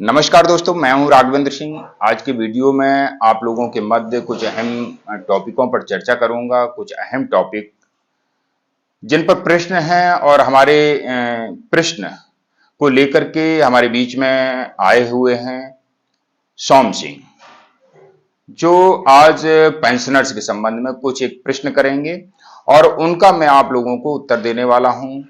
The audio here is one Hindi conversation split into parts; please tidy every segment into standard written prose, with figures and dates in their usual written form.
नमस्कार दोस्तों, मैं हूं राघवेंद्र सिंह। आज की वीडियो में आप लोगों के मध्य कुछ अहम टॉपिकों पर चर्चा करूंगा। कुछ अहम टॉपिक जिन पर प्रश्न हैं और हमारे प्रश्न को लेकर के हमारे बीच में आए हुए हैं सोम सिंह, जो आज पेंशनर्स के संबंध में कुछ एक प्रश्न करेंगे और उनका मैं आप लोगों को उत्तर देने वाला हूं।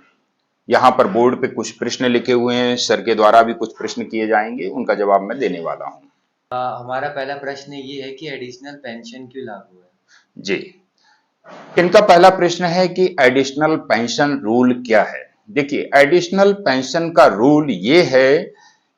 यहाँ पर बोर्ड पे कुछ प्रश्न लिखे हुए हैं, सर के द्वारा भी कुछ प्रश्न किए जाएंगे, उनका जवाब मैं देने वाला हूँ। हमारा पहला प्रश्न ये है कि एडिशनल पेंशन क्यों लागू है? जी, इनका पहला प्रश्न है कि एडिशनल पेंशन रूल क्या है। देखिए, एडिशनल पेंशन का रूल ये है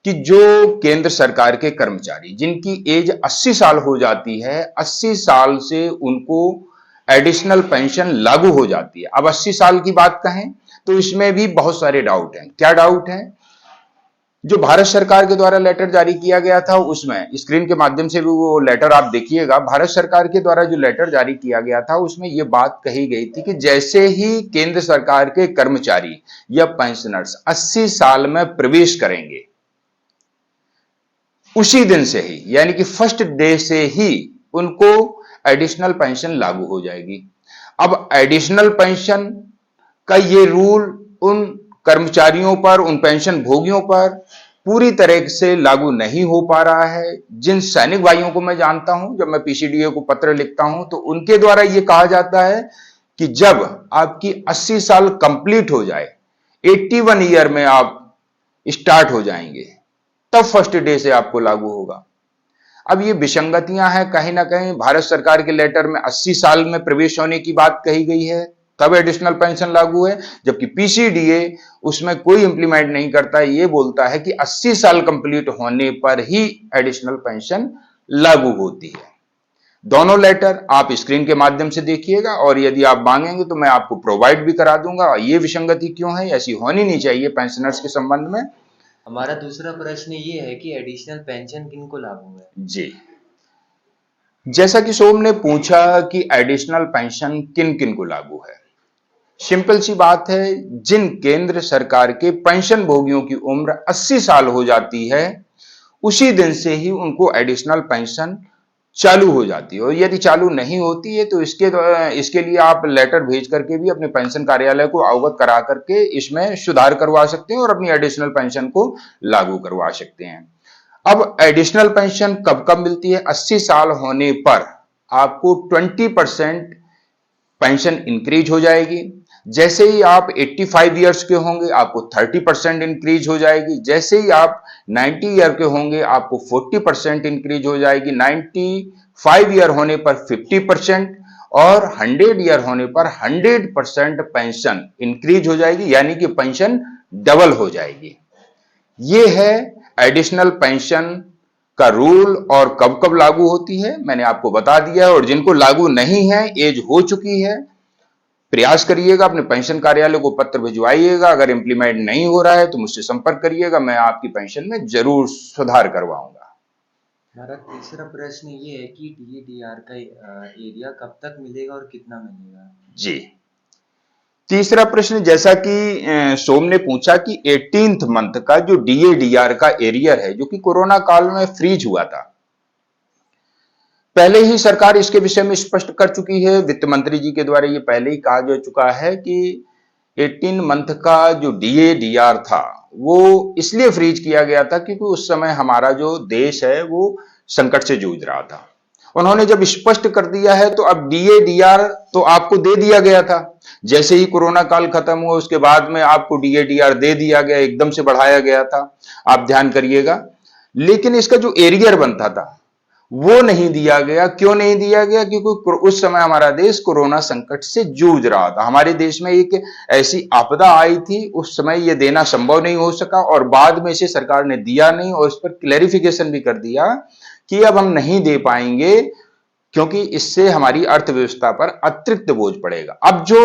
कि जो केंद्र सरकार के कर्मचारी जिनकी एज 80 साल हो जाती है, 80 साल से उनको एडिशनल पेंशन लागू हो जाती है। अब 80 साल की बात कहें तो इसमें भी बहुत सारे डाउट हैं। क्या डाउट है? जो भारत सरकार के द्वारा लेटर जारी किया गया था, उसमें स्क्रीन के माध्यम से भी वो लेटर आप देखिएगा। भारत सरकार के द्वारा जो लेटर जारी किया गया था उसमें ये बात कही गई थी कि जैसे ही केंद्र सरकार के कर्मचारी या पेंशनर्स 80 साल में प्रवेश करेंगे, उसी दिन से ही यानी कि फर्स्ट डे से ही उनको एडिशनल पेंशन लागू हो जाएगी। अब एडिशनल पेंशन का ये रूल उन कर्मचारियों पर, उन पेंशन भोगियों पर पूरी तरह से लागू नहीं हो पा रहा है। जिन सैनिक भाइयों को मैं जानता हूं, जब मैं पीसीडीए को पत्र लिखता हूं तो उनके द्वारा यह कहा जाता है कि जब आपकी 80 साल कंप्लीट हो जाए, 81 ईयर में आप स्टार्ट हो जाएंगे, तब फर्स्ट डे से आपको लागू होगा। अब ये विसंगतियां हैं, कहीं ना कहीं भारत सरकार के लेटर में 80 साल में प्रवेश होने की बात कही गई है, तब एडिशनल पेंशन लागू है, जबकि पीसीडीए उसमें कोई इंप्लीमेंट नहीं करता है। ये बोलता है कि 80 साल कंप्लीट होने पर ही एडिशनल पेंशन लागू होती है। दोनों लेटर आप स्क्रीन के माध्यम से देखिएगा और यदि आप मांगेंगे तो मैं आपको प्रोवाइड भी करा दूंगा। ये विसंगति क्यों है? ऐसी होनी नहीं चाहिए पेंशनर्स के संबंध में। हमारा दूसरा प्रश्न ये है कि एडिशनल पेंशन किनको लागू है? जी, जैसा कि सोम ने पूछा कि एडिशनल पेंशन किन किन को लागू है, सिंपल सी बात है, जिन केंद्र सरकार के पेंशन भोगियों की उम्र 80 साल हो जाती है, उसी दिन से ही उनको एडिशनल पेंशन चालू हो जाती है। और यदि चालू नहीं होती है तो इसके लिए आप लेटर भेज करके भी अपने पेंशन कार्यालय को अवगत करा करके इसमें सुधार करवा सकते हैं और अपनी एडिशनल पेंशन को लागू करवा सकते हैं। अब एडिशनल पेंशन कब कब मिलती है? 80 साल होने पर आपको 20% पेंशन इंक्रीज हो जाएगी। जैसे ही आप 85 ईयर्स के होंगे आपको 30% इंक्रीज हो जाएगी। जैसे ही आप 90 ईयर के होंगे आपको 40% इंक्रीज हो जाएगी। 95 ईयर होने पर 50% और 100 ईयर होने पर 100% पेंशन इंक्रीज हो जाएगी, यानी कि पेंशन डबल हो जाएगी। ये है एडिशनल पेंशन का रूल और कब कब लागू होती है मैंने आपको बता दिया है। और जिनको लागू नहीं है, एज हो चुकी है, प्रयास करिएगा, अपने पेंशन कार्यालय को पत्र भिजवाइएगा। अगर इंप्लीमेंट नहीं हो रहा है तो मुझसे संपर्क करिएगा, मैं आपकी पेंशन में जरूर सुधार करवाऊंगा। हमारा तीसरा प्रश्न ये है कि डीएडीआर का एरिया कब तक मिलेगा और कितना मिलेगा? जी, तीसरा प्रश्न जैसा कि सोम ने पूछा कि 18th मंथ का जो डीएडीआर का एरियर है, जो कि कोरोना काल में फ्रीज हुआ था, पहले ही सरकार इसके विषय में स्पष्ट कर चुकी है। वित्त मंत्री जी के द्वारा ये पहले ही कहा जा चुका है कि 18 मंथ का जो डीएडीआर था वो इसलिए फ्रीज किया गया था क्योंकि उस समय हमारा जो देश है वो संकट से जूझ रहा था। उन्होंने जब स्पष्ट कर दिया है तो अब डीएडीआर तो आपको दे दिया गया था। जैसे ही कोरोना काल खत्म हुआ उसके बाद में आपको डीएडीआर दे दिया गया, एकदम से बढ़ाया गया था, आप ध्यान करिएगा। लेकिन इसका जो एरियर बनता था वो नहीं दिया गया। क्यों नहीं दिया गया? क्योंकि उस समय हमारा देश कोरोना संकट से जूझ रहा था। हमारे देश में एक ऐसी आपदा आई थी, उस समय यह देना संभव नहीं हो सका और बाद में इसे सरकार ने दिया नहीं और इस पर क्लैरिफिकेशन भी कर दिया कि अब हम नहीं दे पाएंगे क्योंकि इससे हमारी अर्थव्यवस्था पर अतिरिक्त बोझ पड़ेगा। अब जो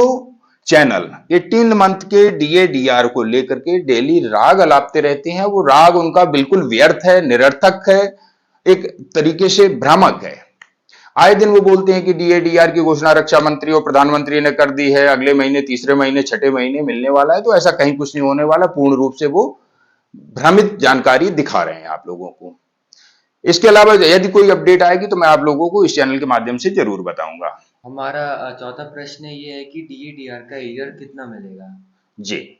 चैनल 18 मंथ के डीएडीआर को लेकर के डेली राग अलापते रहते हैं, वो राग उनका बिल्कुल व्यर्थ है, निरर्थक है, एक तरीके से भ्रामक है। आए दिन वो बोलते हैं कि डीएडीआर की घोषणा रक्षा मंत्री और प्रधानमंत्री ने कर दी है, अगले महीने, तीसरे महीने, छठे महीने मिलने वाला है। तो ऐसा कहीं कुछ नहीं होने वाला, पूर्ण रूप से वो भ्रमित जानकारी दिखा रहे हैं आप लोगों को। इसके अलावा यदि कोई अपडेट आएगी तो मैं आप लोगों को इस चैनल के माध्यम से जरूर बताऊंगा। हमारा चौथा प्रश्न ये है कि DADR का एरियर कितना मिलेगा? जी,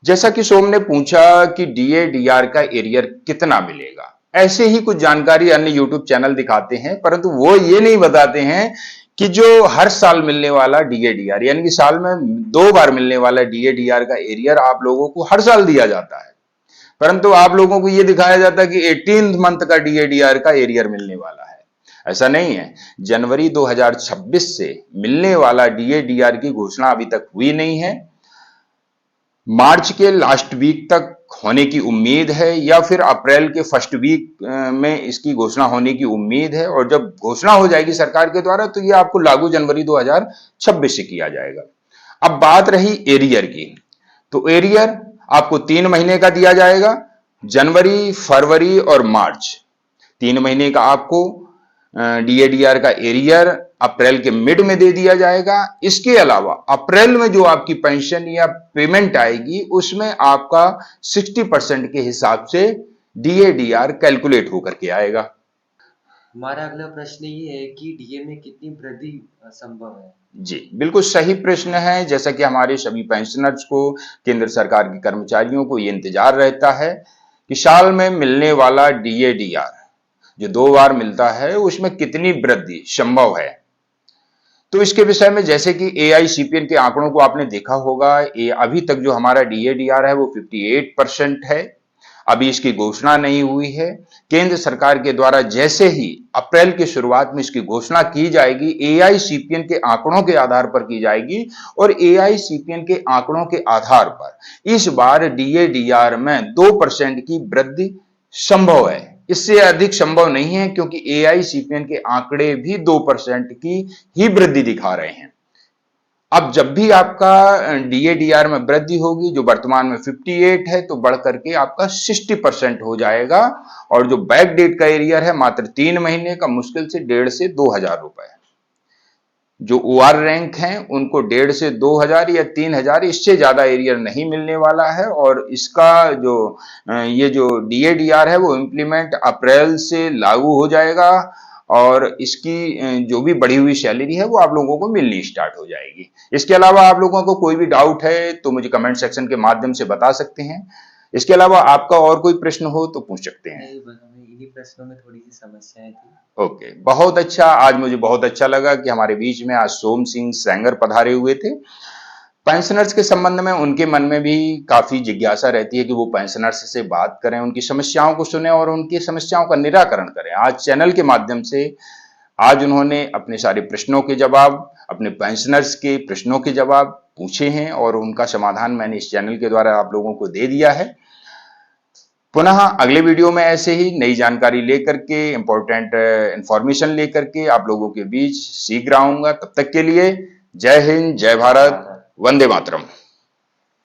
जैसा कि सोम ने पूछा कि DADR का एरियर कितना मिलेगा, ऐसे ही कुछ जानकारी अन्य यूट्यूब चैनल दिखाते हैं, परंतु वो ये नहीं बताते हैं कि जो हर साल मिलने वाला DADR यानी कि साल में 2 बार मिलने वाला DADR का एरियर आप लोगों को हर साल दिया जाता है, परंतु आप लोगों को यह दिखाया जाता है कि 18th मंथ का DADR का एरियर मिलने वाला है। ऐसा नहीं है। जनवरी 2026 से मिलने वाला DADR की घोषणा अभी तक हुई नहीं है। मार्च के लास्ट वीक तक होने की उम्मीद है या फिर अप्रैल के फर्स्ट वीक में इसकी घोषणा होने की उम्मीद है, और जब घोषणा हो जाएगी सरकार के द्वारा तो ये आपको लागू जनवरी 2026 से किया जाएगा। अब बात रही एरियर की, तो एरियर आपको 3 महीने का दिया जाएगा, जनवरी, फरवरी और मार्च 3 महीने का आपको DADR का एरियर अप्रैल के मिड में दे दिया जाएगा। इसके अलावा अप्रैल में जो आपकी पेंशन या पेमेंट आएगी उसमें आपका 60% के हिसाब से DADR कैलकुलेट होकर के आएगा। हमारा अगला प्रश्न ये है कि DA में कितनी वृद्धि संभव है? जी, बिल्कुल सही प्रश्न है। जैसा कि हमारे सभी पेंशनर्स को, केंद्र सरकार के कर्मचारियों को ये इंतजार रहता है कि साल में मिलने वाला DADR जो 2 बार मिलता है उसमें कितनी वृद्धि संभव है। तो इसके विषय में जैसे कि AICPN के आंकड़ों को आपने देखा होगा, अभी तक जो हमारा DADR है वो 58% है। अभी इसकी घोषणा नहीं हुई है। केंद्र सरकार के द्वारा जैसे ही अप्रैल की शुरुआत में इसकी घोषणा की जाएगी, AICPN के आंकड़ों के आधार पर की जाएगी, और AICPN के आंकड़ों के आधार पर इस बार DADR में 2% की वृद्धि संभव है। इससे अधिक संभव नहीं है क्योंकि AICPN के आंकड़े भी 2% की ही वृद्धि दिखा रहे हैं। अब जब भी आपका DADR में वृद्धि होगी, जो वर्तमान में 58 है, तो बढ़ करके आपका 60% हो जाएगा, और जो बैक डेट का एरियर है मात्र 3 महीने का, मुश्किल से 1,500 से 2,000 रुपए। जो OR रैंक हैं उनको 1,500 से 2,000 या 3,000, इससे ज्यादा एरियर नहीं मिलने वाला है। और इसका जो ये जो DADR है वो इंप्लीमेंट अप्रैल से लागू हो जाएगा, और इसकी जो भी बढ़ी हुई सैलरी है वो आप लोगों को मिलनी स्टार्ट हो जाएगी। इसके अलावा आप लोगों को कोई भी डाउट है तो मुझे कमेंट सेक्शन के माध्यम से बता सकते हैं। इसके अलावा आपका और कोई प्रश्न हो तो पूछ सकते हैं। नहीं, बस हमें इन्हीं प्रश्नों में थोड़ी सी समस्याएं थी। ओके, बहुत अच्छा। आज मुझे बहुत अच्छा लगा कि हमारे बीच में आज सोम सिंह सेंगर पधारे हुए थे। पेंशनर्स के संबंध में उनके मन में भी काफी जिज्ञासा रहती है कि वो पेंशनर्स से बात करें, उनकी समस्याओं को सुने और उनकी समस्याओं का निराकरण करें। आज चैनल के माध्यम से आज उन्होंने अपने सारे प्रश्नों के जवाब, अपने पेंशनर्स के प्रश्नों के जवाब पूछे हैं, और उनका समाधान मैंने इस चैनल के द्वारा आप लोगों को दे दिया है। पुनः अगले वीडियो में ऐसे ही नई जानकारी लेकर के, इंपॉर्टेंट इंफॉर्मेशन लेकर के आप लोगों के बीच शीघ्र आऊंगा। तब तक के लिए जय हिंद, जय भारत, वंदे मातरम।